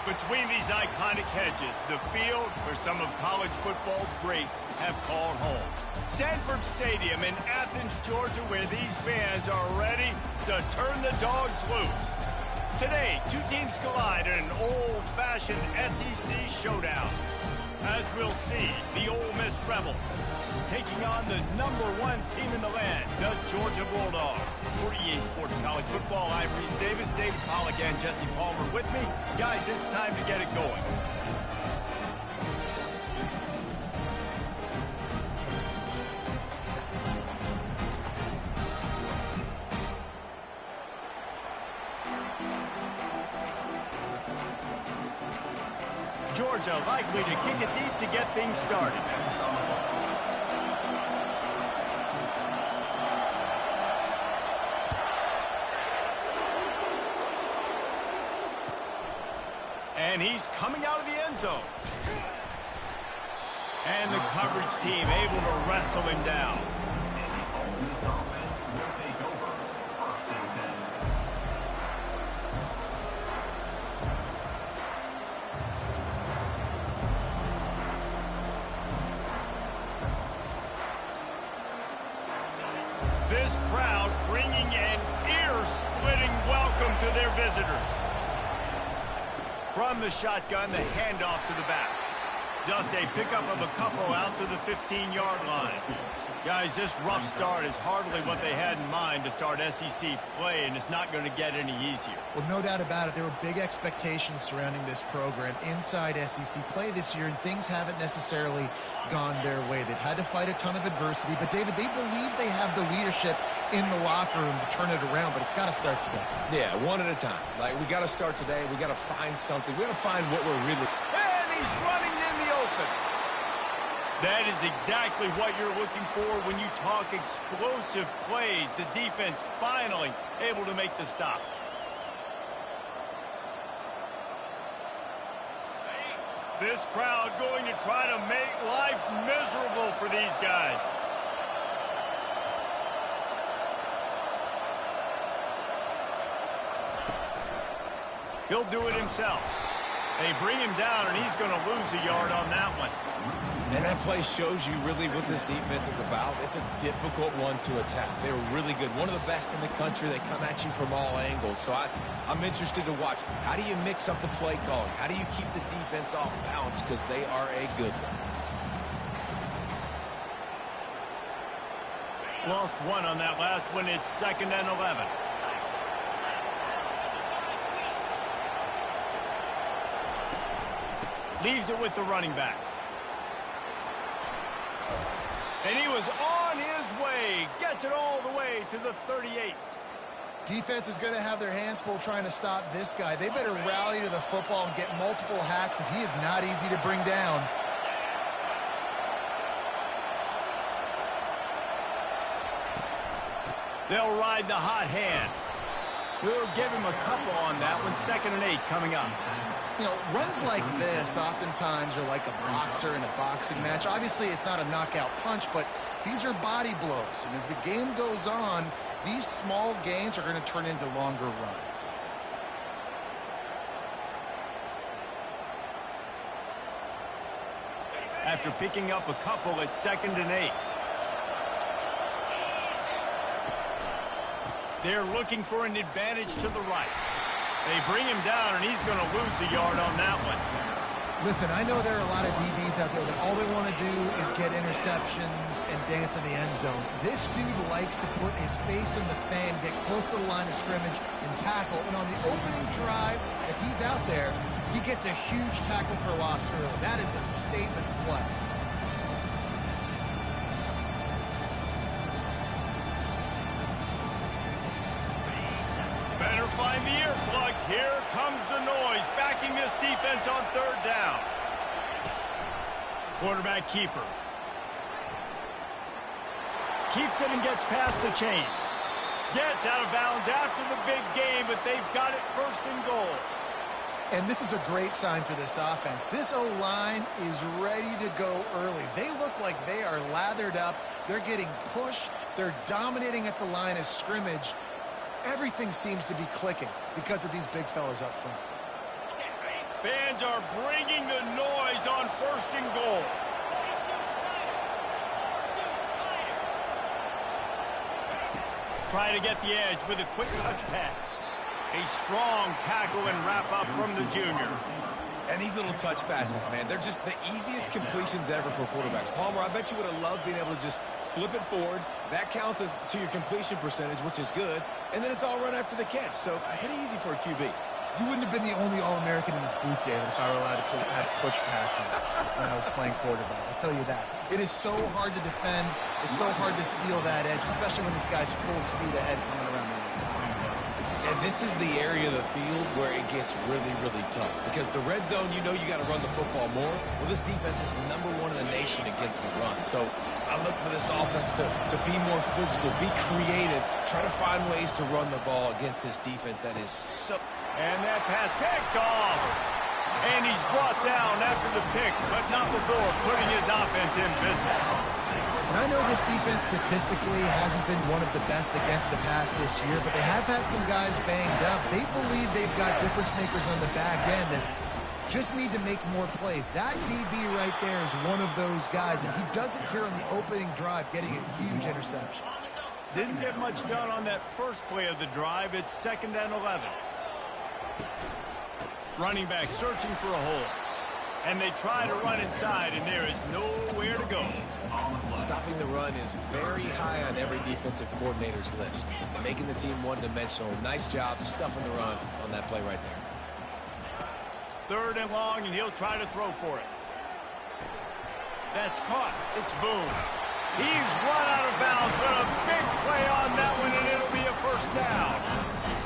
Between these iconic hedges, the field where some of college football's greats have called home. Sanford Stadium in Athens, Georgia, where these fans are ready to turn the dogs loose. Today, two teams collide in an old-fashioned SEC showdown. As we'll see, the Ole Miss Rebels taking on the #1 team in the land, the Georgia Bulldogs. For EA Sports College Football, I'm Reese Davis, David Pollack, and Jesse Palmer with me. Guys, it's time to get it going. Georgia likely to kick it deep to get things started. And he's coming out of the end zone. And the coverage team able to wrestle him down. This crowd bringing an ear-splitting welcome to their visitors. From the shotgun, the handoff to the back. Just a pickup of a couple out to the 15-yard line. Guys, this rough start is hardly what they had in mind to start SEC play, and it's not going to get any easier. Well, no doubt about it. There were big expectations surrounding this program inside SEC play this year, and things haven't necessarily gone their way. They've had to fight a ton of adversity, but, David, they believe they have the leadership in the locker room to turn it around, but it's got to start today. Yeah, one at a time. Like, we got to start today. We got to find something. We got to find what we're really... And he's running in the open. That is exactly what you're looking for when you talk explosive plays. The defense finally able to make the stop. This crowd going to try to make life miserable for these guys. He'll do it himself. They bring him down, and he's going to lose a yard on that one. And that play shows you really what this defense is about. It's a difficult one to attack. They're really good. One of the best in the country. They come at you from all angles. So I'm interested to watch. How do you mix up the play calling? How do you keep the defense off balance? Because they are a good one. Lost one on that last one. It's 2nd and 11. Leaves it with the running back. And he was on his way. Gets it all the way to the 38. Defense is going to have their hands full trying to stop this guy. They better rally to the football and get multiple hats because he is not easy to bring down. They'll ride the hot hand. We'll give him a couple on that one. 2nd and 8 coming up. You know, runs like this oftentimes are like a boxer in a boxing match. Obviously, it's not a knockout punch, but these are body blows. And as the game goes on, these small gains are going to turn into longer runs. After picking up a couple, it's 2nd and 8. They're looking for an advantage to the right. They bring him down, and he's going to lose a yard on that one. Listen, I know there are a lot of DBs out there that all they want to do is get interceptions and dance in the end zone. This dude likes to put his face in the fan, get close to the line of scrimmage, and tackle. And on the opening drive, if he's out there, he gets a huge tackle for loss early. That is a statement play. Better find the earplugs. Here comes the noise, backing this defense on 3rd down. Quarterback keeper. Keeps it and gets past the chains. Gets out of bounds after the big game, but they've got it 1st and goal. And this is a great sign for this offense. This O-line is ready to go early. They look like they are lathered up. They're getting pushed. They're dominating at the line of scrimmage. Everything seems to be clicking because of these big fellas up front. Fans are bringing the noise on 1st and goal. Try to get the edge with a quick touch pass. A strong tackle and wrap up from the junior. And these little touch passes, man, they're just the easiest completions ever for quarterbacks. Palmer, I bet you would have loved being able to just flip it forward. That counts as to your completion percentage, which is good. And then it's all run after the catch. So pretty easy for a QB. You wouldn't have been the only All-American in this booth, David, if I were allowed to have push passes when I was playing quarterback. I'll tell you that. It is so hard to defend. It's so hard to seal that edge, especially when this guy's full speed ahead coming around the outside. And this is the area of the field where it gets really, really tough. Because the red zone, you know you got to run the football more. Well, this defense is #1 in the nation against the run. So I look for this offense to be more physical, be creative, try to find ways to run the ball against this defense that is so... And that pass picked off. And he's brought down after the pick, but not before putting his offense in business. And I know this defense statistically hasn't been one of the best against the pass this year, but they have had some guys banged up. They believe they've got difference makers on the back end that just need to make more plays. That DB right there is one of those guys, and he does it here on the opening drive, getting a huge interception. Didn't get much done on that first play of the drive. It's 2nd and 11. Running back searching for a hole. And they try to run inside, and there is nowhere to go. Stopping the run is very high on every defensive coordinator's list. Making the team one-dimensional. Nice job stuffing the run on that play right there. 3rd and long, and he'll try to throw for it. That's caught. It's Boone. He's run out of bounds, but a big play on that one, and it'll be a 1st down.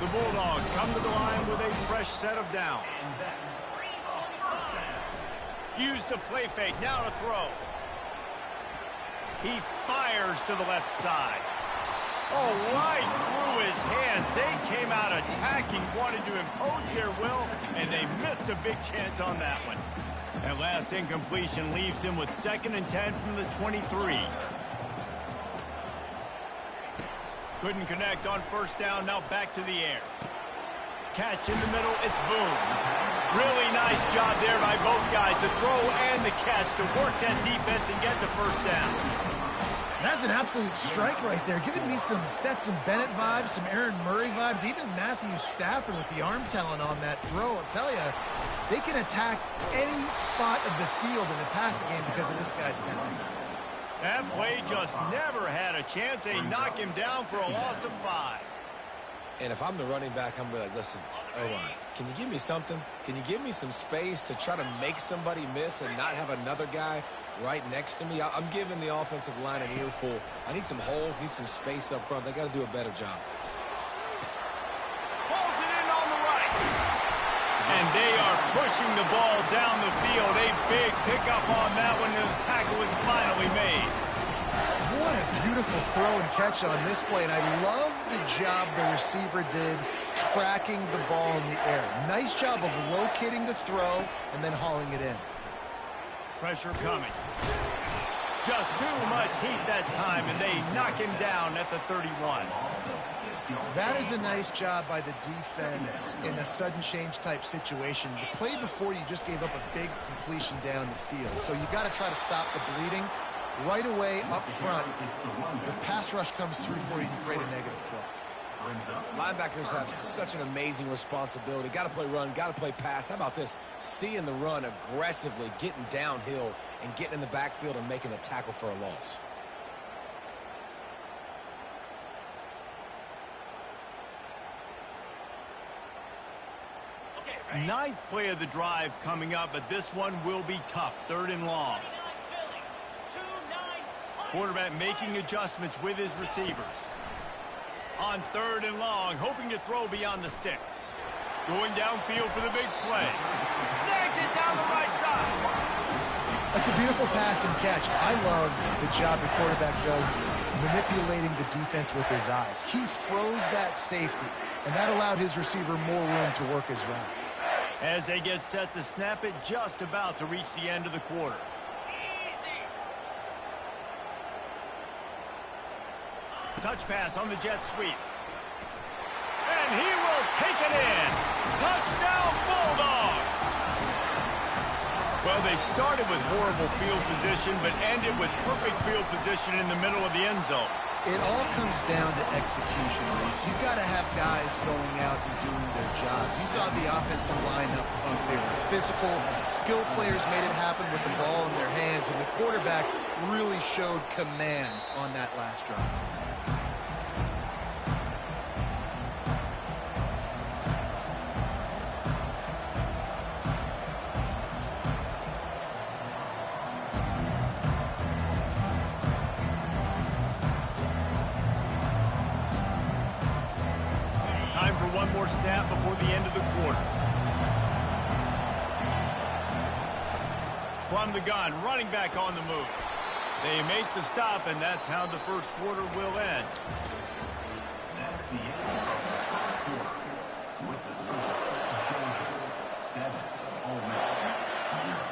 The Bulldogs come to the line with a fresh set of downs. Use the play fake, now to throw. He fires to the left side. Oh, right through his hands. They came out attacking, wanted to impose their will, and they missed a big chance on that one. That last incompletion leaves him with 2nd and 10 from the 23. Couldn't connect on 1st down, now back to the air. Catch in the middle, it's Boone. Really nice job there by both guys, the throw and the catch to work that defense and get the 1st down. That's an absolute strike right there, giving me some Stetson Bennett vibes, some Aaron Murray vibes, even Matthew Stafford with the arm talent on that throw. I'll tell you, they can attack any spot of the field in the passing game because of this guy's talent. That play just never had a chance. They knock him down for a loss of 5. And if I'm the running back, I'm going to be like, listen, O-line, can you give me something? Can you give me some space to try to make somebody miss and not have another guy right next to me? I'm giving the offensive line an earful. I need some holes, need some space up front. They got to do a better job. Pulls it in on the right. And they are pushing the ball down the field. A big pickup on that one. The tackle is finally made. What a beautiful throw and catch on this play, and I love the job the receiver did tracking the ball in the air. Nice job of locating the throw and then hauling it in. Pressure coming. Just too much heat that time, and they knock him down at the 31. That is a nice job by the defense in a sudden change type situation. The play before, you just gave up a big completion down the field, so you got to try to stop the bleeding. Right away, up front, the pass rush comes through for you, you create a negative play. Linebackers have such an amazing responsibility. Got to play run, got to play pass. How about this? Seeing the run aggressively, getting downhill, and getting in the backfield and making a tackle for a loss. Ninth play of the drive coming up, but this one will be tough. 3rd and long. Quarterback making adjustments with his receivers. On 3rd and long, hoping to throw beyond the sticks. Going downfield for the big play. Snags it down the right side. That's a beautiful pass and catch. I love the job the quarterback does manipulating the defense with his eyes. He froze that safety, and that allowed his receiver more room to work his route. As they get set to snap it, just about to reach the end of the quarter. Touch pass on the jet sweep. And he will take it in. Touchdown, Bulldogs. Well, they started with horrible field position, but ended with perfect field position in the middle of the end zone. It all comes down to execution, Reese. You've got to have guys going out and doing their jobs. You saw the offensive line up front. They were physical. Skilled players made it happen with the ball in their hands, and the quarterback really showed command on that last drive. Time for one more snap before the end of the quarter. From the gun, running back on the move. They make the stop, and that's how the first quarter will end. That's the end of the first quarter. With the score, Georgia 7, Ole Miss 0.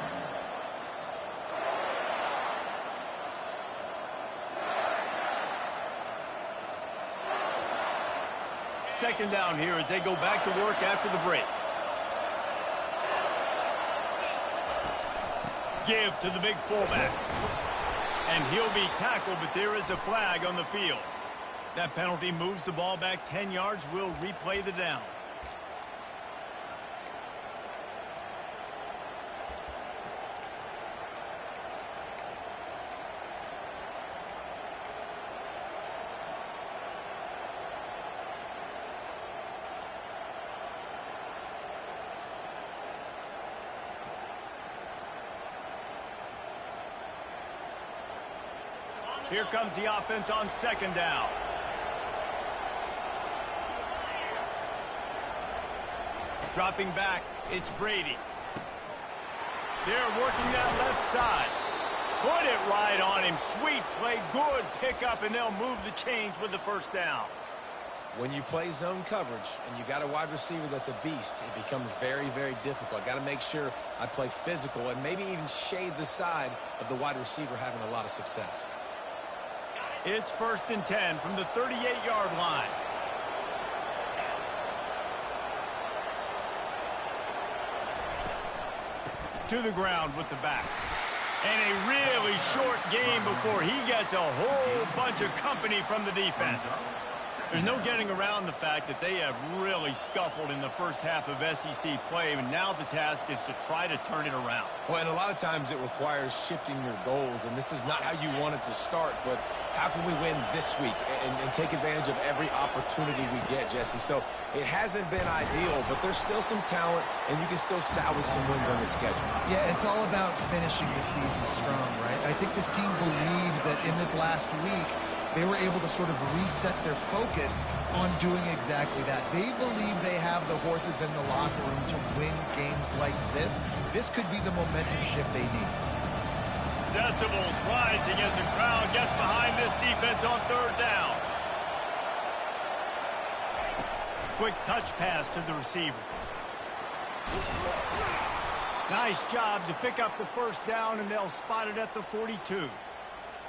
Second down here as they go back to work after the break. Give to the big fullback. And he'll be tackled, but there is a flag on the field. That penalty moves the ball back 10 yards. We'll replay the down. Here comes the offense on second down. Dropping back, it's Brady. They're working that left side. Put it right on him. Sweet play, good pickup, and they'll move the chains with the first down. When you play zone coverage and you got a wide receiver that's a beast, it becomes very, very difficult. I got to make sure I play physical and maybe even shade the side of the wide receiver having a lot of success. It's 1st and 10 from the 38-yard line. To the ground with the back. And a really short game before he gets a whole bunch of company from the defense. There's no getting around the fact that they have really scuffled in the first half of SEC play, and now the task is to try to turn it around. Well, and a lot of times it requires shifting your goals, and this is not how you want it to start, but how can we win this week and take advantage of every opportunity we get, Jesse? So it hasn't been ideal, but there's still some talent, and you can still salvage some wins on this schedule. Yeah, it's all about finishing the season strong, right? I think this team believes that in this last week, they were able to sort of reset their focus on doing exactly that. They believe they have the horses in the locker room to win games like this. This could be the momentum shift they need. Decibels rising as the crowd gets behind this defense on third down. Quick touch pass to the receiver. Nice job to pick up the first down, and they'll spot it at the 42.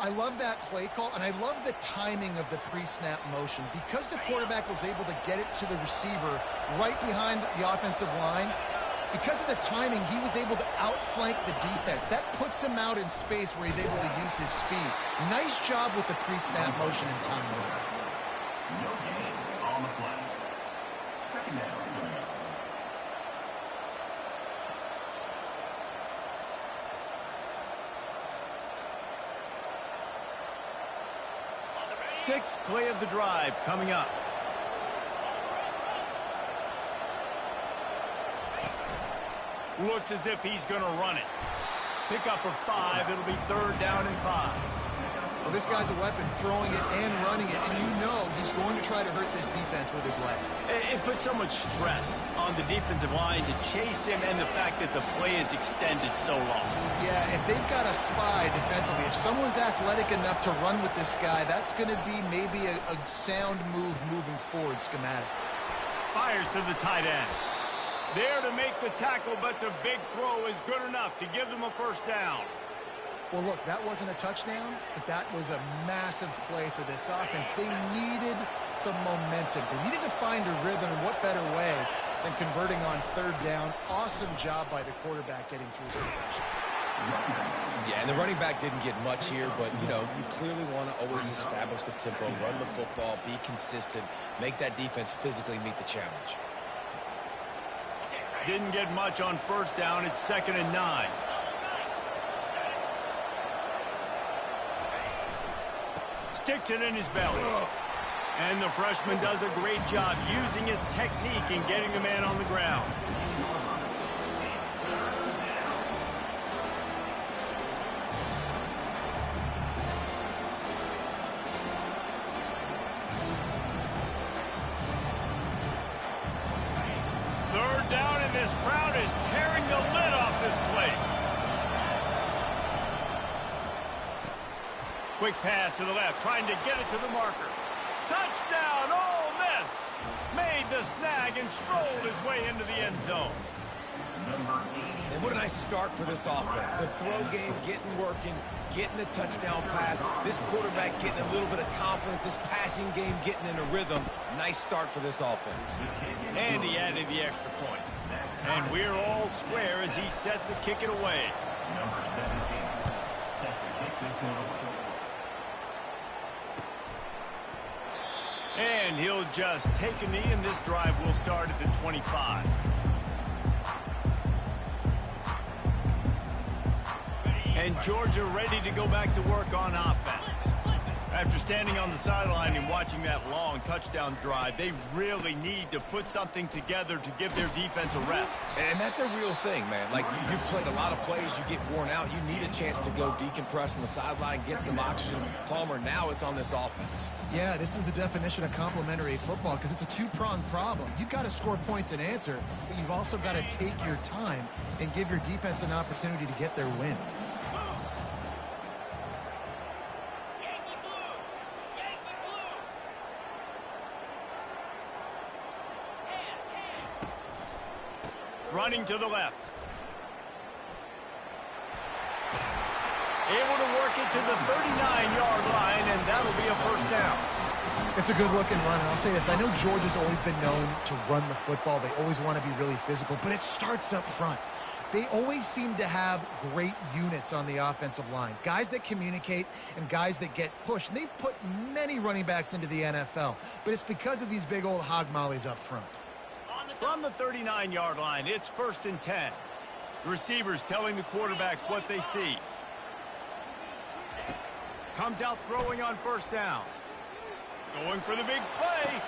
I love that play call, and I love the timing of the pre-snap motion. Because the quarterback was able to get it to the receiver right behind the offensive line, because of the timing, he was able to outflank the defense. That puts him out in space where he's able to use his speed. Nice job with the pre-snap motion and timing. No gain on the play. Second down. 6th play of the drive coming up. Looks as if he's going to run it. Pick up of 5. It'll be 3rd down and 5. Well, this guy's a weapon, throwing it and running it, and you know he's going to try to hurt this defense with his legs. It puts so much stress on the defensive line to chase him, and the fact that the play is extended so long. Yeah, if they've got a spy defensively, if someone's athletic enough to run with this guy, that's going to be maybe a sound move moving forward schematic. Fires to the tight end. There to make the tackle, but the big throw is good enough to give them a first down. Well, look, that wasn't a touchdown, but that was a massive play for this offense. They needed some momentum. They needed to find a rhythm, and what better way than converting on 3rd down. Awesome job by the quarterback getting through his progression. Yeah, and the running back didn't get much here, but, you know, you clearly want to always establish the tempo, run the football, be consistent, make that defense physically meet the challenge. Didn't get much on first down. It's 2nd and 9. Sticks it in his belly. And the freshman does a great job using his technique and getting the man on the ground. Third down, and this crowd is tearing the lid off this place. Quick pass to the left, trying to get it to the marker. Touchdown, Ole Miss! Made the snag and strolled his way into the end zone. And what a nice start for this offense. The throw game getting working, getting the touchdown pass. This quarterback getting a little bit of confidence. This passing game getting in a rhythm. Nice start for this offense. And he added the extra point. And we're all square as he's set to kick it away. Number 17, set to kick this one away. And he'll just take a knee, and this drive will start at the 25. And Georgia ready to go back to work on offense. After standing on the sideline and watching that long touchdown drive, they really need to put something together to give their defense a rest. And that's a real thing, man. Like, you played a lot of plays, you get worn out, you need a chance to go decompress on the sideline, get some oxygen. Palmer, now it's on this offense. Yeah, this is the definition of complementary football because it's a two-pronged problem. You've got to score points and answer, but you've also got to take your time and give your defense an opportunity to get their win. Running to the left. Able to work it to the 39-yard line, and that'll be a first down. It's a good-looking run, and I'll say this. I know Georgia's always been known to run the football. They always want to be really physical, but it starts up front. They always seem to have great units on the offensive line. Guys that communicate and guys that get pushed. And they've put many running backs into the NFL, but it's because of these big old hog mollies up front. From the 39-yard line, it's 1st and 10. The receivers telling the quarterback what they see. Comes out throwing on first down. Going for the big play.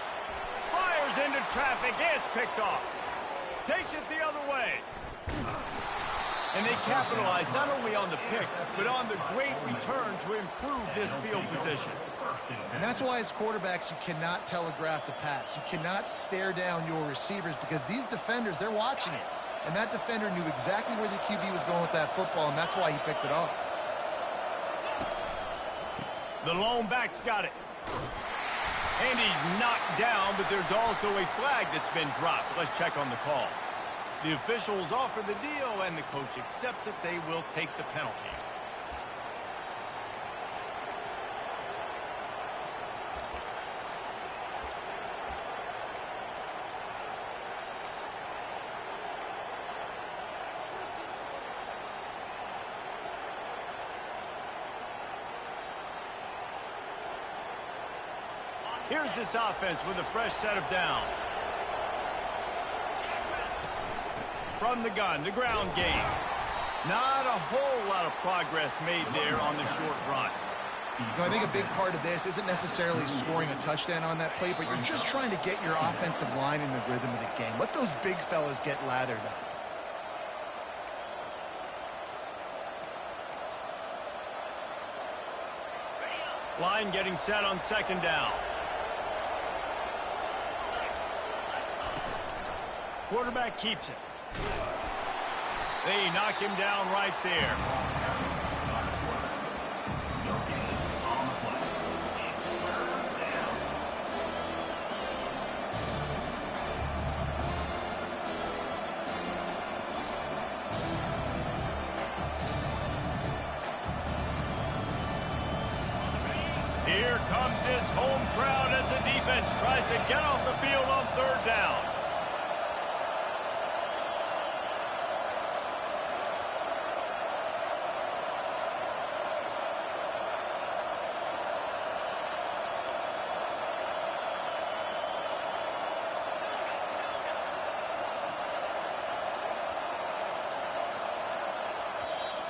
Fires into traffic. It's picked off. Takes it the other way. And they capitalize not only on the pick, but on the great return to improve this field position. And that's why as quarterbacks, you cannot telegraph the pass. You cannot stare down your receivers because these defenders, they're watching it. And that defender knew exactly where the QB was going with that football, and that's why he picked it off. The lone back's got it. And he's knocked down, but there's also a flag that's been dropped. Let's check on the call. The officials offer the deal, and the coach accepts it. They will take the penalty. Here's this offense with a fresh set of downs. From the gun, the ground game. Not a whole lot of progress made there on the short run. You know, I think a big part of this isn't necessarily scoring a touchdown on that play, but you're just trying to get your offensive line in the rhythm of the game. Let those big fellas get lathered up. Line getting set on second down. Quarterback keeps it. They knock him down right there. Here comes this home crowd as the defense tries to get off the field on third down.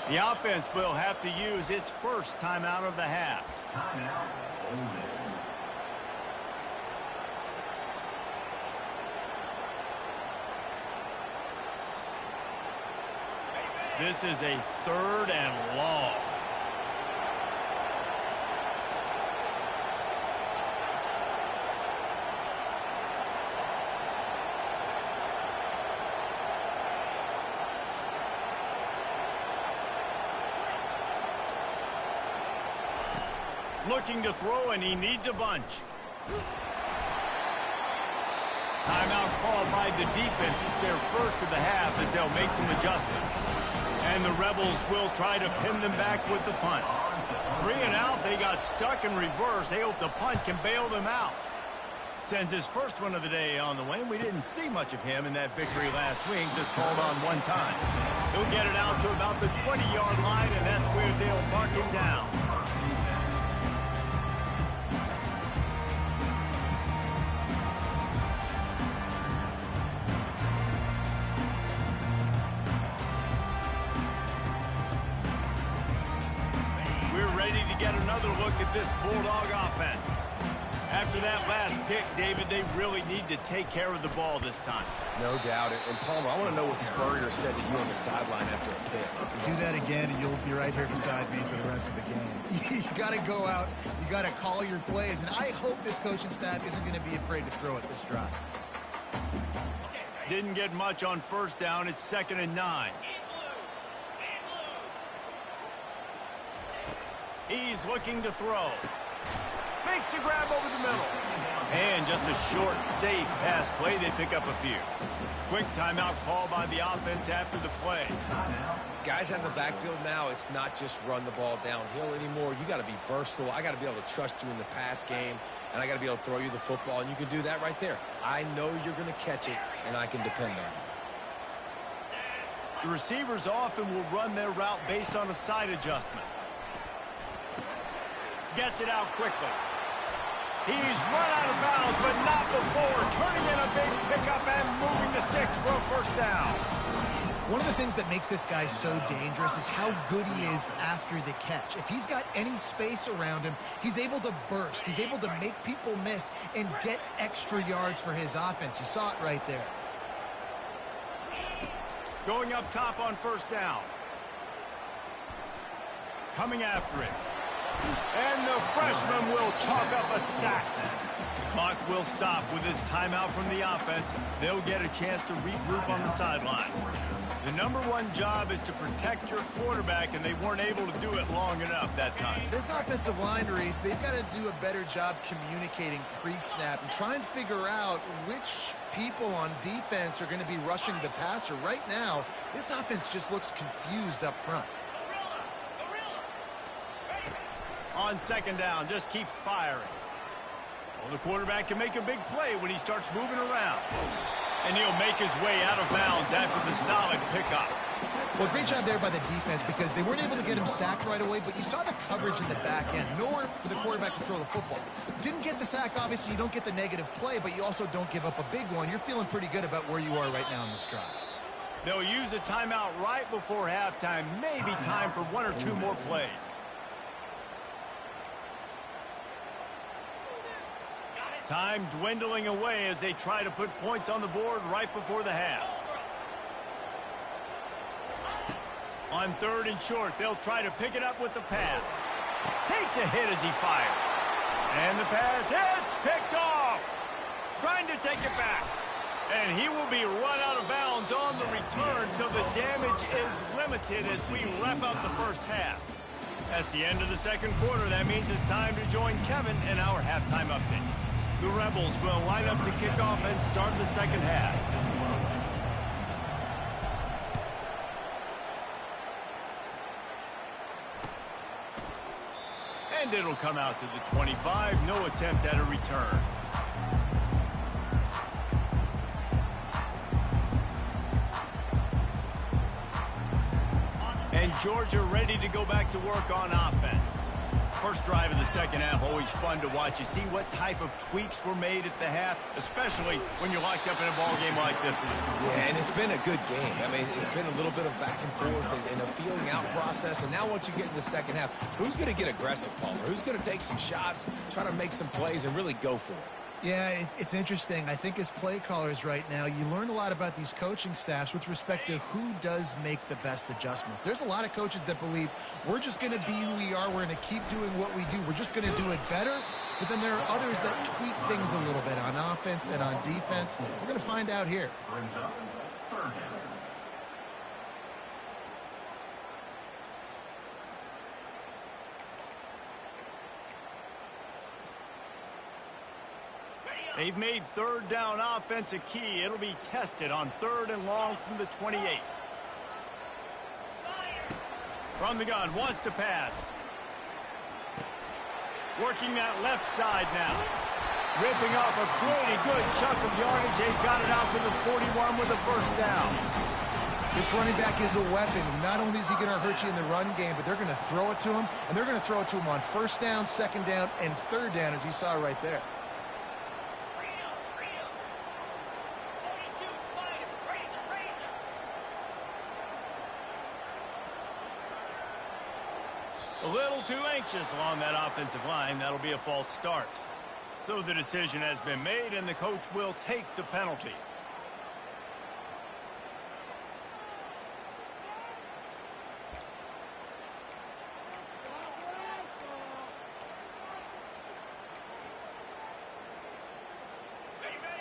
The offense will have to use its first timeout of the half. Timeout, Ole Miss. This is a 3rd and long. Looking to throw, and he needs a bunch. Timeout called by the defense. It's their first of the half as they'll make some adjustments. And the Rebels will try to pin them back with the punt. 3 and out, they got stuck in reverse. They hope the punt can bail them out. Sends his first one of the day on the way. We didn't see much of him in that victory last week, just called on one time. He'll get it out to about the 20-yard line, and that's where they'll mark him down. Get another look at this Bulldog offense. After that last pick, David, they really need to take care of the ball this time. No doubt. And Palmer, I want to know what Spurrier said to you on the sideline after a pick. Do that again, and you'll be right here beside me for the rest of the game. You got to go out. You got to call your plays, and I hope this coaching staff isn't going to be afraid to throw it this drive. Didn't get much on first down. It's 2nd and 9. He's looking to throw. Makes the grab over the middle. And just a short, safe pass play. They pick up a few. Quick timeout call by the offense after the play. Guys out in the backfield now, it's not just run the ball downhill anymore. You got to be versatile. I got to be able to trust you in the pass game, and I got to be able to throw you the football, and you can do that right there. I know you're going to catch it, and I can depend on you. The receivers often will run their route based on a side adjustment. Gets it out quickly. He's run out of bounds, but not before turning in a big pickup and moving the sticks for a first down. One of the things that makes this guy so dangerous is how good he is after the catch. If he's got any space around him, he's able to burst. He's able to make people miss and get extra yards for his offense. You saw it right there. Going up top on first down. Coming after it. And the freshman will chalk up a sack. Clock will stop with this timeout from the offense. They'll get a chance to regroup on the sideline. The number one job is to protect your quarterback, and they weren't able to do it long enough that time. This offensive line, Reese, they've got to do a better job communicating pre-snap and try and figure out which people on defense are going to be rushing the passer. Right now, this offense just looks confused up front. On second down, just keeps firing. Well, the quarterback can make a big play when he starts moving around. And he'll make his way out of bounds after the solid pickup. Well, great job there by the defense because they weren't able to get him sacked right away, but you saw the coverage in the back end. Nowhere for the quarterback to throw the football. Didn't get the sack, obviously. You don't get the negative play, but you also don't give up a big one. You're feeling pretty good about where you are right now in this drive. They'll use a timeout right before halftime. Maybe time for one or two more plays. Time dwindling away as they try to put points on the board right before the half. On third and short, they'll try to pick it up with the pass. Takes a hit as he fires. And the pass hits, picked off. Trying to take it back. And he will be run out of bounds on the return, so the damage is limited as we wrap up the first half. That's the end of the second quarter. That means it's time to join Kevin in our halftime update. The Rebels will line up to kick off and start the second half. And it'll come out to the 25. No attempt at a return. And Georgia ready to go back to work on offense. First drive of the second half, always fun to watch. You see what type of tweaks were made at the half, especially when you're locked up in a ball game like this one. Yeah, and it's been a good game. I mean, it's been a little bit of back and forth and a feeling out process. And now once you get in the second half, who's going to get aggressive, Palmer? Who's going to take some shots, try to make some plays, and really go for it? Yeah, it's interesting. I think as play callers right now, you learn a lot about these coaching staffs with respect to who does make the best adjustments. There's a lot of coaches that believe we're just going to be who we are. We're going to keep doing what we do. We're just going to do it better. But then there are others that tweak things a little bit on offense and on defense. We're going to find out here. Brings up third down. They've made third down offense a key. It'll be tested on 3rd and long from the 28. From the gun, wants to pass. Working that left side now. Ripping off a pretty good chunk of yardage. They've got it out to the 41 with a first down. This running back is a weapon. Not only is he going to hurt you in the run game, but they're going to throw it to him, and they're going to throw it to him on 1st down, 2nd down, and 3rd down, as you saw right there. A little too anxious along that offensive line. That'll be a false start. So the decision has been made, and the coach will take the penalty.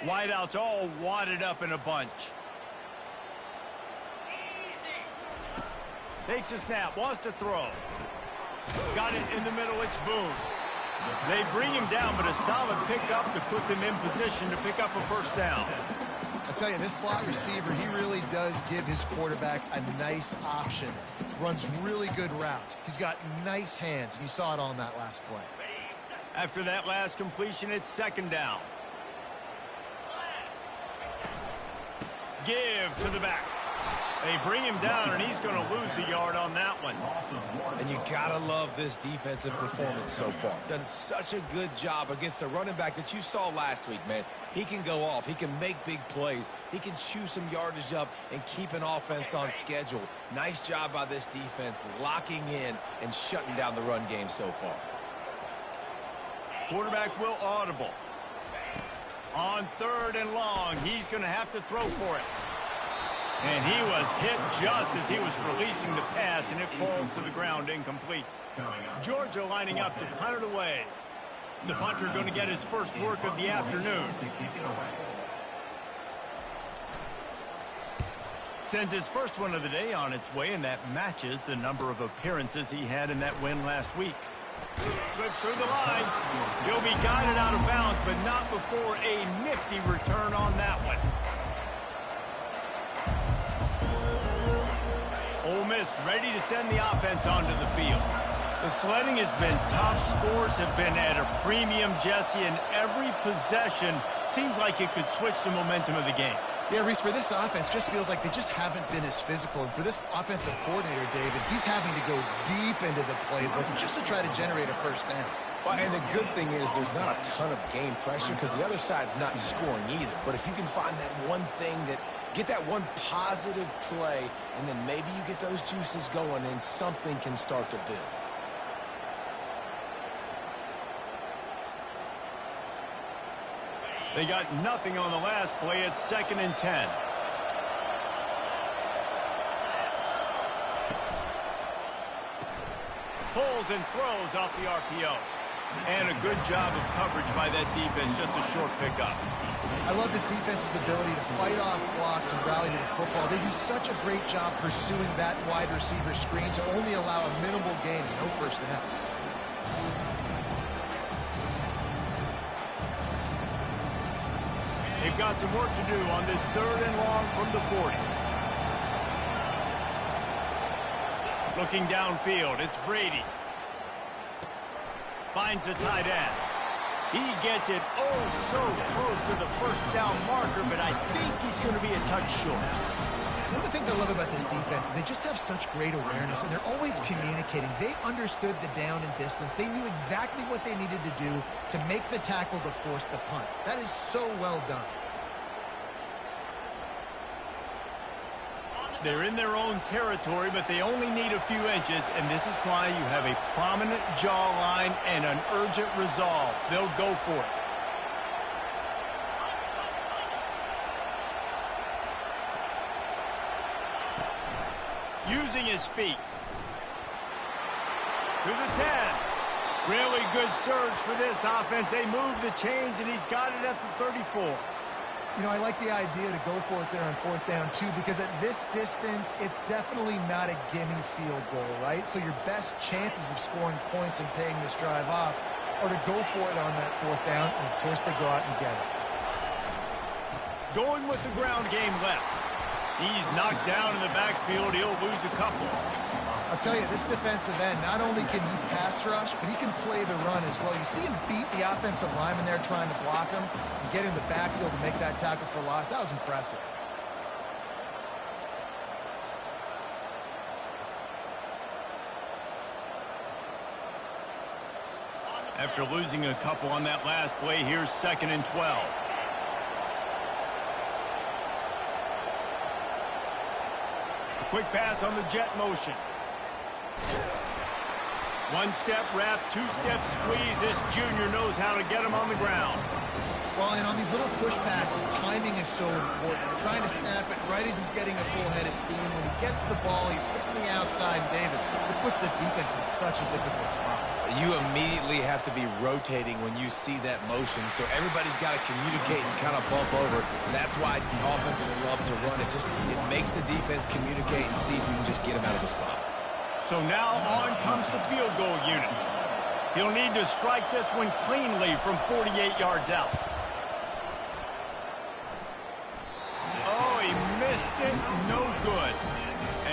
Wideouts all wadded up in a bunch. Takes a snap, wants to throw. Got it in the middle, it's Boone. They bring him down, but a solid pickup to put them in position to pick up a first down. I tell you, this slot receiver, he really does give his quarterback a nice option. Runs really good routes. He's got nice hands, and you saw it on that last play. After that last completion, it's 2nd down. Give to the back. They bring him down, and he's going to lose a yard on that one. And you got to love this defensive performance so far. Done such a good job against the running back that you saw last week, man. He can go off. He can make big plays. He can chew some yardage up and keep an offense on schedule. Nice job by this defense locking in and shutting down the run game so far. Quarterback will audible. On 3rd and long, he's going to have to throw for it. And he was hit just as he was releasing the pass, and it falls to the ground incomplete. Georgia lining up to punt it away. The punter going to get his first work of the afternoon. Sends his first one of the day on its way, and that matches the number of appearances he had in that win last week. Slips through the line. He'll be guided out of bounds, but not before a nifty return on that one. Ole Miss ready to send the offense onto the field. The sledding has been tough. Scores have been at a premium, Jesse, and every possession seems like it could switch the momentum of the game. Yeah, Reese, for this offense, just feels like they just haven't been as physical. And for this offensive coordinator, David, he's having to go deep into the playbook just to try to generate a first down. Well, and the good thing is there's not a ton of game pressure because the other side's not scoring either. But if you can find that one thing that get that one positive play, and then maybe you get those juices going, and something can start to build. They got nothing on the last play. It's 2nd and 10. Pulls and throws off the RPO. And a good job of coverage by that defense, just a short pickup. I love this defense's ability to fight off blocks and rally to the football. They do such a great job pursuing that wide receiver screen to only allow a minimal gain and no first down. They've got some work to do on this 3rd and long from the 40. Looking downfield, it's Brady. Finds the tight end. He gets it so close to the first down marker, but I think he's going to be a touch short. One of the things I love about this defense is they just have such great awareness, and they're always communicating. They understood the down and distance. They knew exactly what they needed to do to make the tackle to force the punt. That is so well done. They're in their own territory, but they only need a few inches, and this is why you have a prominent jawline and an urgent resolve. They'll go for it. Using his feet. To the 10. Really good surge for this offense. They move the chains, and he's got it at the 34. You know, I like the idea to go for it there on 4th down, too, because at this distance, it's definitely not a gimme field goal, right? So your best chances of scoring points and paying this drive off are to go for it on that 4th down, and, of course, they go out and get it. Going with the ground game left. He's knocked down in the backfield. He'll lose a couple. I'll tell you, this defensive end, not only can he pass rush, but he can play the run as well. You see him beat the offensive lineman there trying to block him and get in the backfield to make that tackle for loss. That was impressive. After losing a couple on that last play, here's 2nd and 12. Quick pass on the jet motion. One-step wrap, two-step squeeze. This junior knows how to get him on the ground. Well, and on these little push passes, timing is so important. We're trying to snap it right as he's getting a full head of steam. When he gets the ball, he's hitting the outside, David. It puts the defense in such a difficult spot. You immediately have to be rotating when you see that motion, so everybody's got to communicate and kind of bump over. That's why offenses love to run it. It makes the defense communicate and see if you can just get him out of the spot. So now on comes the field goal unit. He'll need to strike this one cleanly from 48 yards out. Oh, he missed it. No good.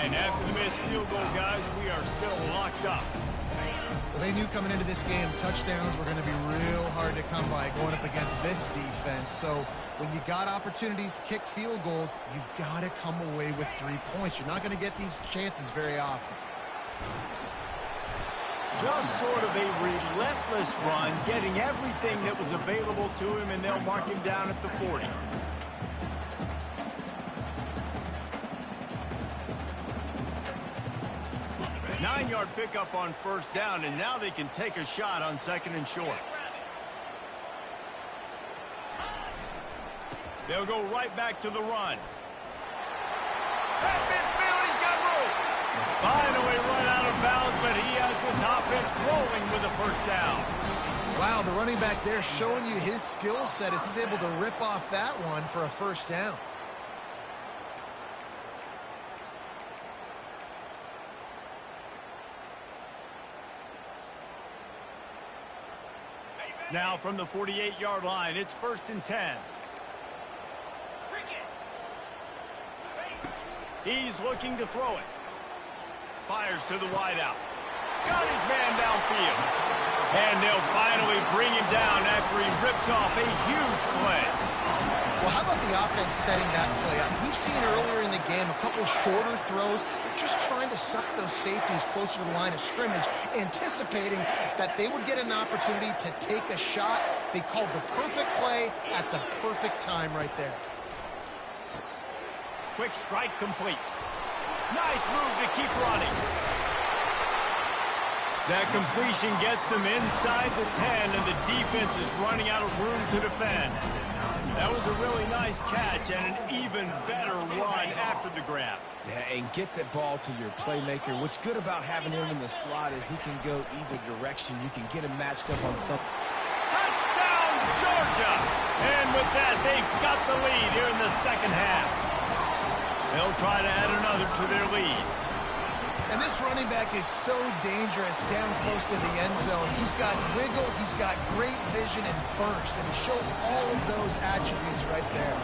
And after the missed field goal, guys, we are still locked up. Well, they knew coming into this game touchdowns were going to be real hard to come by going up against this defense. So when you got opportunities to kick field goals, you've got to come away with 3 points. You're not going to get these chances very often. Just sort of a relentless run, getting everything that was available to him, and they'll mark him down at the 40. Nine-yard pickup on 1st down, and now they can take a shot on 2nd and short. They'll go right back to the run. At midfield, he's got room. Finally run out of bounds, but he has this offense rolling with a 1st down. Wow, the running back there showing you his skill set as he's able to rip off that one for a 1st down. Now from the 48-yard line, it's 1st and 10. He's looking to throw it. Fires to the wideout. Got his man downfield. And they'll finally bring him down after he rips off a huge play. Well, how about the offense setting that play up? We've seen earlier in the game a couple shorter throws. They're just trying to suck those safeties closer to the line of scrimmage, anticipating that they would get an opportunity to take a shot. They called the perfect play at the perfect time right there. Quick strike complete. Nice move to keep running. That completion gets them inside the 10, and the defense is running out of room to defend. That was a really nice catch and an even better run after the grab. Yeah, and get that ball to your playmaker. What's good about having him in the slot is he can go either direction. You can get him matched up on something. Touchdown, Georgia! And with that, they've got the lead here in the 2nd half. They'll try to add another to their lead. And this running back is so dangerous down close to the end zone. He's got wiggle, he's got great vision and burst, and he showed all of those attributes right there.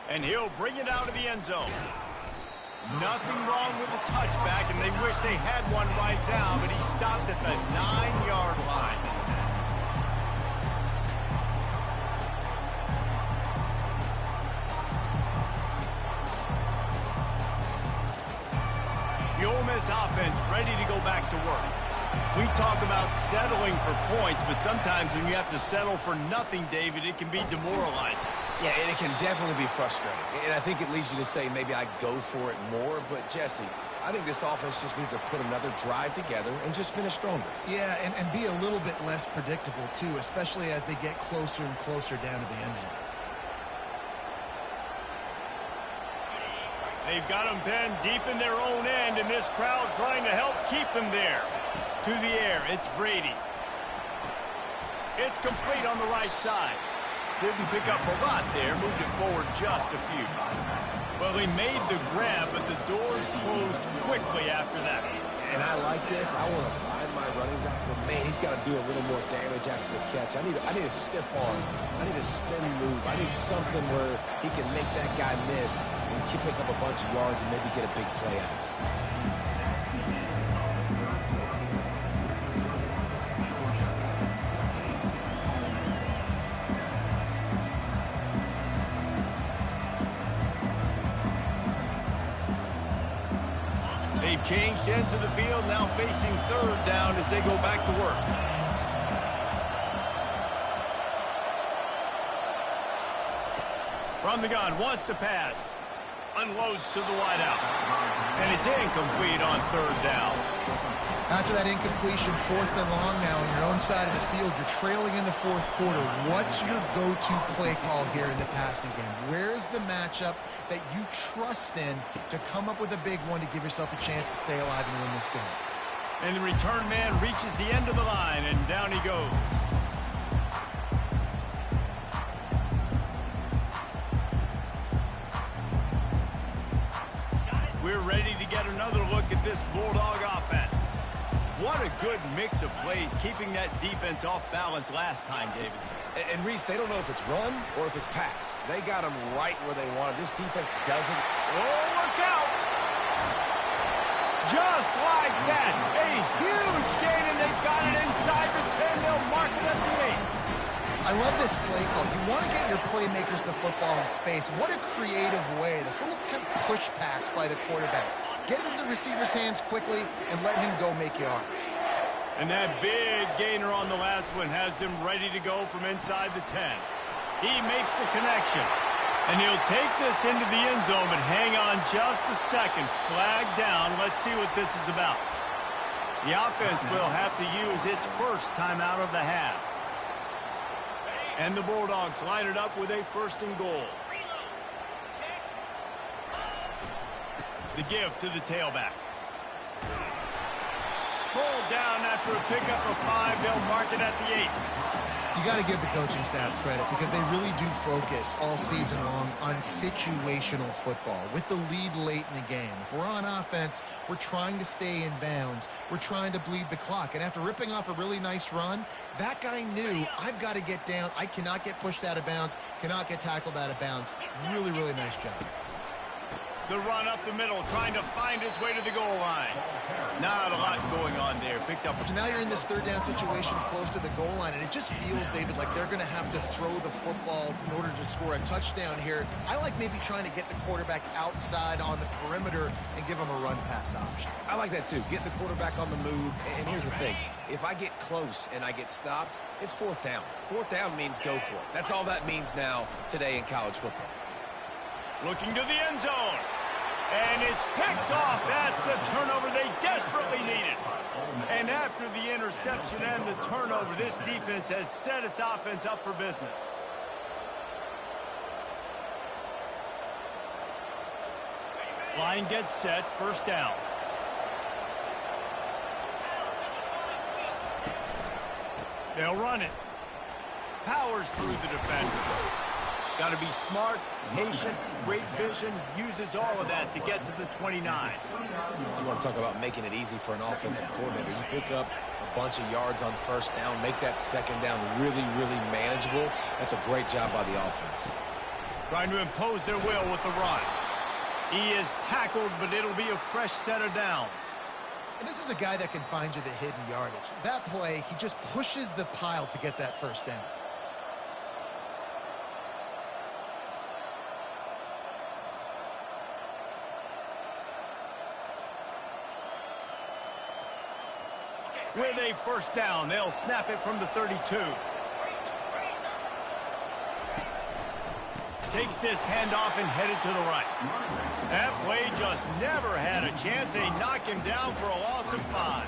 And he'll bring it out of the end zone. Nothing wrong with the touchback, and they wish they had one right now, but he stopped at the 9-yard line. this offense ready to go back to work. We talk about settling for points, but sometimes when you have to settle for nothing, David, it can be demoralizing. Yeah, and it can definitely be frustrating. And I think it leads you to say maybe I go for it more. But, Jesse, I think this offense just needs to put another drive together and just finish stronger. Yeah, and be a little bit less predictable, too, especially as they get closer and closer down to the end zone. They've got them pinned deep in their own end, and this crowd trying to help keep them there. To the air, it's Brady. It's complete on the right side. Didn't pick up a lot there, moved it forward just a few. Well, he made the grab, but the doors closed quickly after that. And I like this. I want to find my running back, but, man, he's got to do a little more damage after the catch. I need a stiff arm. I need a spin move. I need something where he can make that guy miss and pick up a bunch of yards and maybe get a big play out of it. They've changed ends of the field, now facing third down as they go back to work. From the gun, wants to pass. Unloads to the wideout. And it's incomplete on third down. After that incompletion, 4th and long now on your own side of the field, you're trailing in the 4th quarter. What's your go-to play call here in the passing game? Where's the matchup that you trust in to come up with a big one to give yourself a chance to stay alive and win this game? And the return man reaches the end of the line, and down he goes. We're ready to get another look at this Bulldog offense. What a good mix of plays, keeping that defense off balance last time, David. And Reese, they don't know if it's run or if it's pass. They got them right where they wanted. This defense doesn't. Oh, look out! Just like that, a huge gain, and they've got it inside the 10. They'll mark it at the 8. I love this play call. You want to get your playmakers the football in space. What a creative way. This little push pass by the quarterback. Get into the receiver's hands quickly and let him go make yards. And that big gainer on the last one has them ready to go from inside the 10. He makes the connection. And he'll take this into the end zone, but hang on just a second. Flag down. Let's see what this is about. The offense will have to use its first timeout of the half. And the Bulldogs line it up with a 1st and goal. The give to the tailback. Pulled down after a pickup of 5. They'll mark it at the 8. You got to give the coaching staff credit because they really do focus all season long on situational football with the lead late in the game. If we're on offense, we're trying to stay in bounds. We're trying to bleed the clock. And after ripping off a really nice run, that guy knew I've got to get down. I cannot get pushed out of bounds, cannot get tackled out of bounds. Really, really nice job. The run up the middle, trying to find his way to the goal line. Not a lot going on there. Picked up. So now you're in this 3rd down situation close to the goal line, and it just feels, David, like they're going to have to throw the football in order to score a touchdown here. I like maybe trying to get the quarterback outside on the perimeter and give him a run-pass option. I like that, too. Get the quarterback on the move. And here's the thing. If I get close and I get stopped, it's 4th down. 4th down means go for it. That's all that means now today in college football. Looking to the end zone. And it's picked off. That's the turnover they desperately needed. And after the interception and the turnover, this defense has set its offense up for business. Line gets set. 1st down. They'll run it. Powers through the defender. Got to be smart, patient, great vision, uses all of that to get to the 29. You want to talk about making it easy for an offensive coordinator. You pick up a bunch of yards on 1st down, make that 2nd down really, really manageable. That's a great job by the offense. Trying to impose their will with the run. He is tackled, but it'll be a fresh set of downs. And this is a guy that can find you the hidden yardage. That play, he just pushes the pile to get that 1st down. With a first down, they'll snap it from the 32. Takes this handoff and headed to the right. That play just never had a chance. They knock him down for a loss of 5.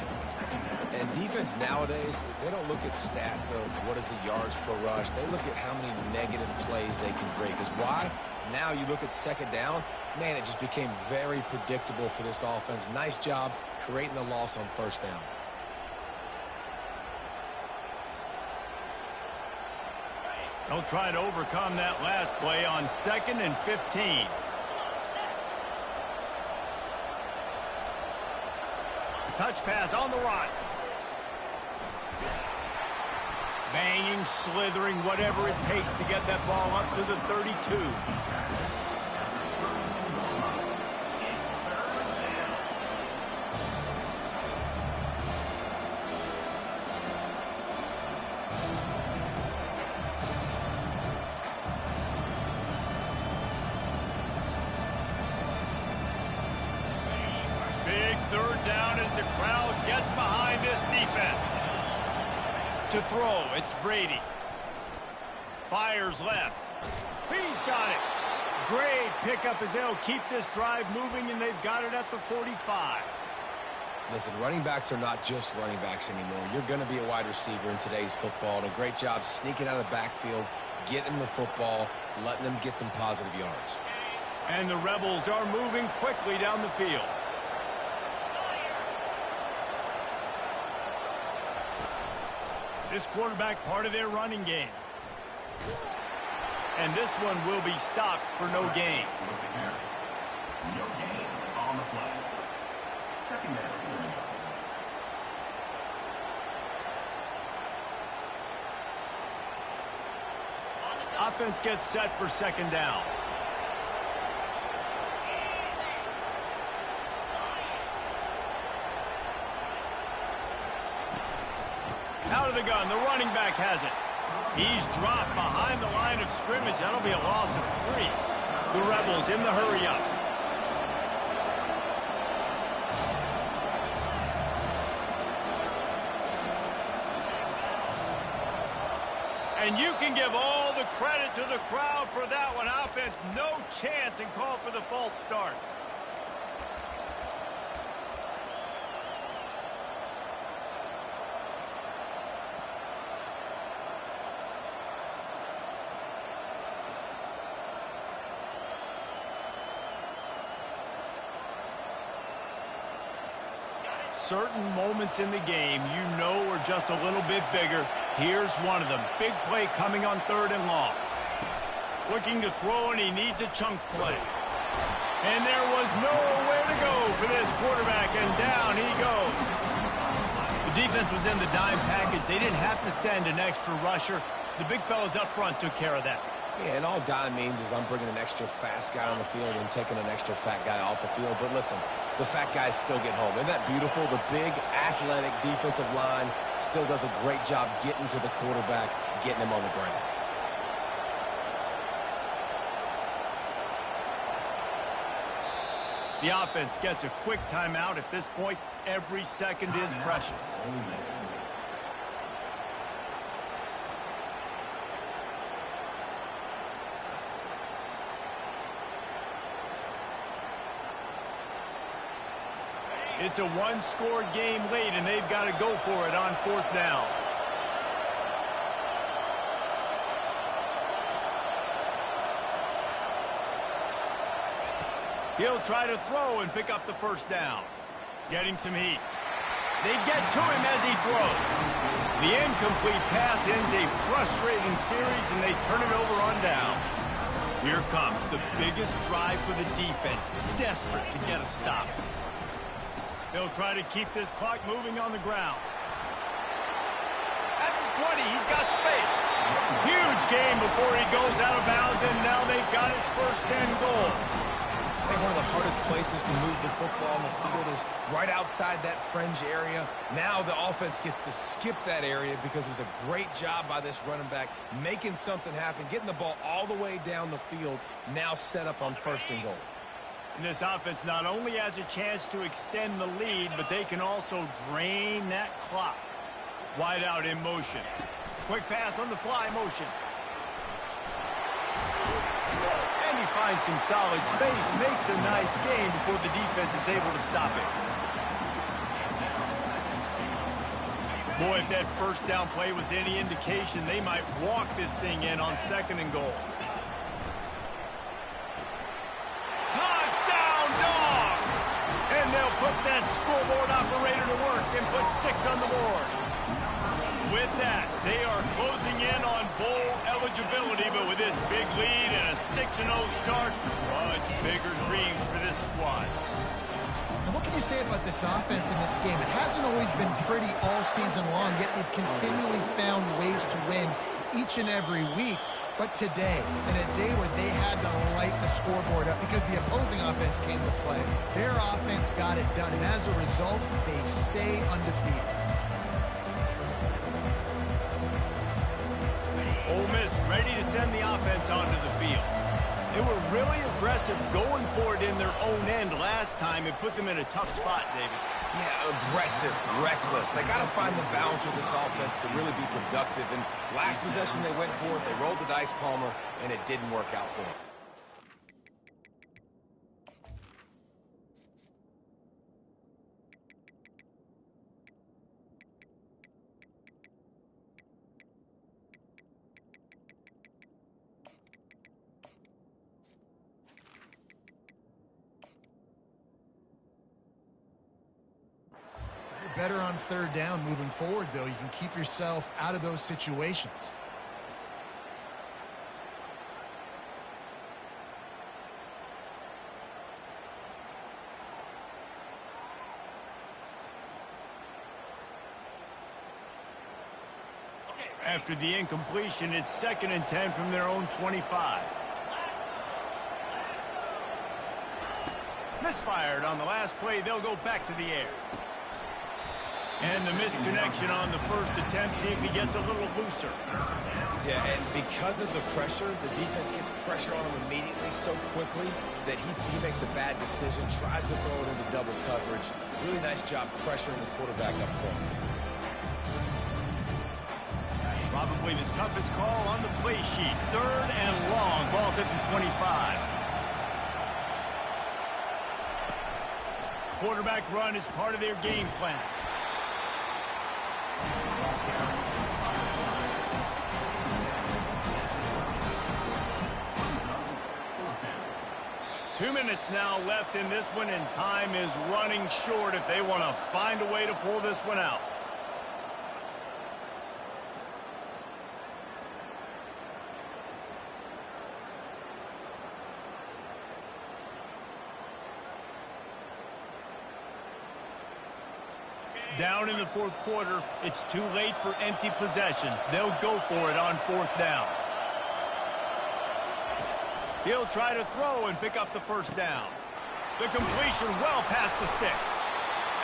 And defense nowadays, they don't look at stats of what is the yards per rush. They look at how many negative plays they can create. Because why? Now you look at second down, man, it just became very predictable for this offense. Nice job creating the loss on first down. They'll try to overcome that last play on 2nd and 15. Touch pass on the run. Banging, slithering, whatever it takes to get that ball up to the 32. Big third down as the crowd gets behind this defense. To throw, it's Brady. Fires left. He's got it. Great pickup as they'll keep this drive moving, and they've got it at the 45. Listen, running backs are not just running backs anymore. You're going to be a wide receiver in today's football. And a great job sneaking out of the backfield, getting them the football, letting them get some positive yards. And the Rebels are moving quickly down the field. This quarterback part of their running game. And this one will be stopped for no gain. No gain on the play. Second down. Offense gets set for second down. Out of the gun, the running back has it. He's dropped behind the line of scrimmage. That'll be a loss of 3. The Rebels in the hurry up. And you can give all the credit to the crowd for that one. Offense, no chance, and call for the false start. Certain moments in the game you know are just a little bit bigger. Here's one of them. Big play coming on 3rd and long. Looking to throw, and he needs a chunk play. And there was nowhere to go for this quarterback, and down he goes. The defense was in the dime package. They didn't have to send an extra rusher. The big fellas up front took care of that. Yeah, and all dime means is I'm bringing an extra fast guy on the field and taking an extra fat guy off the field. But listen, the fat guys still get home. Isn't that beautiful? The big, athletic defensive line still does a great job getting to the quarterback, getting him on the ground. The offense gets a quick timeout at this point. Every second is precious. It's a one-score game late, and they've got to go for it on 4th down. He'll try to throw and pick up the first down. Getting some heat. They get to him as he throws. The incomplete pass ends a frustrating series, and they turn it over on downs. Here comes the biggest drive for the defense, desperate to get a stop. They'll try to keep this clock moving on the ground. At the 20, he's got space. Huge game before he goes out of bounds, and now they've got it 1st and goal. I think one of the hardest places to move the football on the field is right outside that fringe area. Now the offense gets to skip that area because it was a great job by this running back making something happen, getting the ball all the way down the field, now set up on 1st and goal. And this offense not only has a chance to extend the lead, but they can also drain that clock. Wide out in motion. Quick pass on the fly motion. And he finds some solid space, makes a nice gain before the defense is able to stop it. Boy, if that first down play was any indication, they might walk this thing in on 2nd and goal. Touchdown, Dogs! And they'll put that scoreboard operator to work and put 6 on the board. With that, they are closing in on bowl eligibility, but with this big lead and a 6-0 start, oh, it's bigger dreams for this squad. And what can you say about this offense in this game? It hasn't always been pretty all season long, yet they've continually found ways to win each and every week. But today, in a day where they had to light the scoreboard up because the opposing offense came to play, their offense got it done, and as a result, they stay undefeated. Ole Miss ready to send the offense onto the field. They were really aggressive going for it in their own end last time. It put them in a tough spot, David. Yeah, aggressive, reckless. They got to find the balance with this offense to really be productive. And last possession they went for it. They rolled the dice, Palmer, and it didn't work out for them. Better on 3rd down moving forward, though. You can keep yourself out of those situations. After the incompletion, it's 2nd and 10 from their own 25. Misfired on the last play. They'll go back to the air. And the misconnection on the first attempt. See if he gets a little looser. Yeah, and because of the pressure, the defense gets pressure on him immediately so quickly that he makes a bad decision, tries to throw it into double coverage. Really nice job pressuring the quarterback up front. Probably the toughest call on the play sheet. 3rd and long. Ball's at the 25. Quarterback run is part of their game plan. 2 minutes now left in this one, and time is running short if they want to find a way to pull this one out. Down in the 4th quarter, it's too late for empty possessions. They'll go for it on 4th down. He'll try to throw and pick up the 1st down. The completion well past the sticks.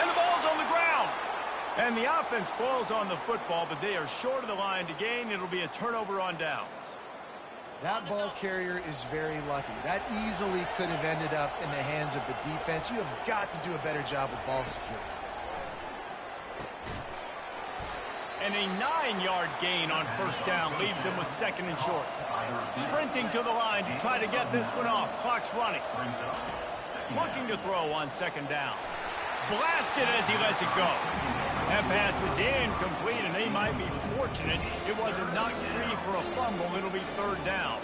And the ball's on the ground. And the offense falls on the football, but they are short of the line to gain. It'll be a turnover on downs. That ball carrier is very lucky. That easily could have ended up in the hands of the defense. You have got to do a better job with ball security. And a 9-yard gain on 1st down leaves them with 2nd and short. Sprinting to the line to try to get this one off. Clock's running. Looking to throw on 2nd down. Blasted as he lets it go. That pass is incomplete, and they might be fortunate it wasn't knocked free for a fumble. It'll be 3rd down.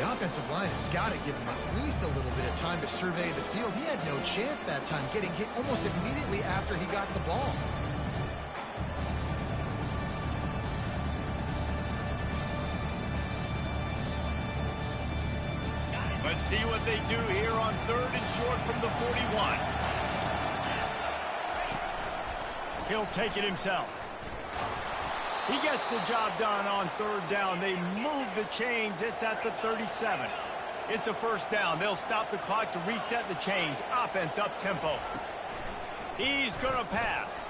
The offensive line has got to give him at least a little bit of time to survey the field. He had no chance that time, getting hit almost immediately after he got the ball. Let's see what they do here on 3rd and short from the 41. He'll take it himself. He gets the job done on 3rd down. They move the chains. It's at the 37. It's a 1st down. They'll stop the clock to reset the chains. Offense up tempo. He's going to pass.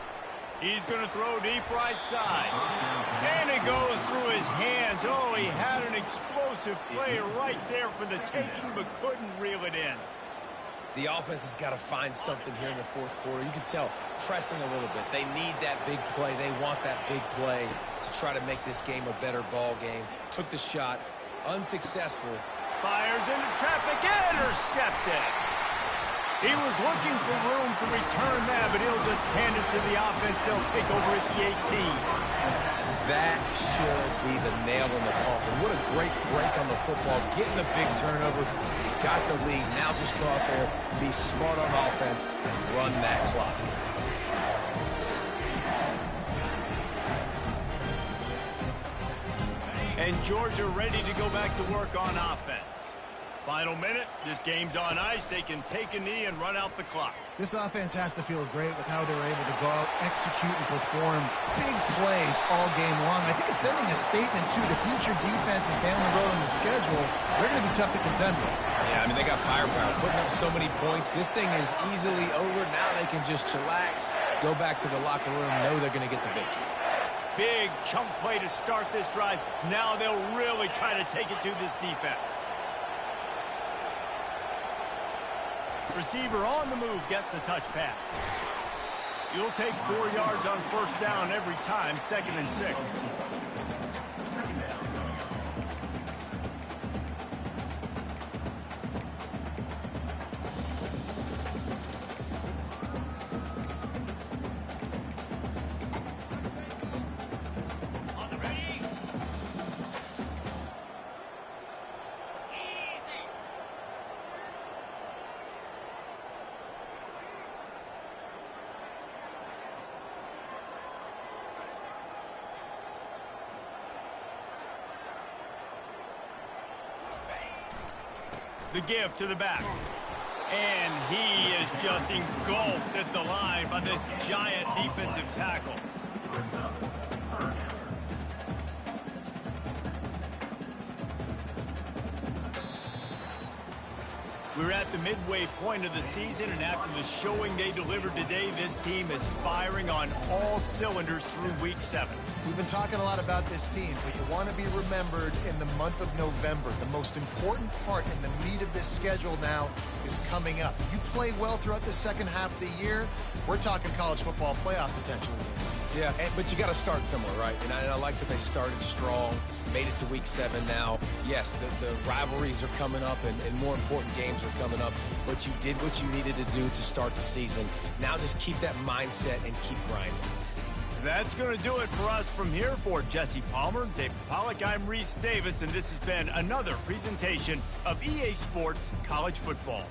He's going to throw deep right side. And it goes through his hands. Oh, he had an explosive play right there for the taking, but couldn't reel it in. The offense has got to find something here in the fourth quarter. You can tell pressing a little bit. They need that big play. They want that big play to try to make this game a better ball game. Took the shot, unsuccessful. Fires into traffic, intercepted. He was looking for room to return that, but he'll just hand it to the offense. They'll take over at the 18. That should be the nail in the coffin. What a great break on the football. Getting the big turnover. Got the lead. Now just go out there, be smart on offense, and run that clock. And Georgia ready to go back to work on offense. Final minute, this game's on ice. They can take a knee and run out the clock. This offense has to feel great with how they're able to go out, execute, and perform big plays all game long. I think it's sending a statement, too, to future defenses down the road in the schedule. They're going to be tough to contend with. Yeah, I mean, they got firepower, putting up so many points. This thing is easily over. Now they can just chillax, go back to the locker room, know they're going to get the victory. Big chunk play to start this drive. Now they'll really try to take it to this defense. Receiver on the move gets the touch pass. You'll take 4 yards on first down every time, 2nd and 6. The give to the back. And he is just engulfed at the line by this giant defensive tackle. We're at the midway point of the season, and after the showing they delivered today, this team is firing on all cylinders through week 7. We've been talking a lot about this team, but you want to be remembered in the month of November. The most important part in the meat of this schedule now is coming up. If you play well throughout the second half of the year, we're talking college football playoff potential. Yeah, but you got to start somewhere, right? And I like that they started strong, made it to week 7 now. Yes, the rivalries are coming up, and more important games are coming up, but you did what you needed to do to start the season. Now just keep that mindset and keep grinding. That's going to do it for us from here. For Jesse Palmer, David Pollack, I'm Reese Davis, and this has been another presentation of EA Sports College Football.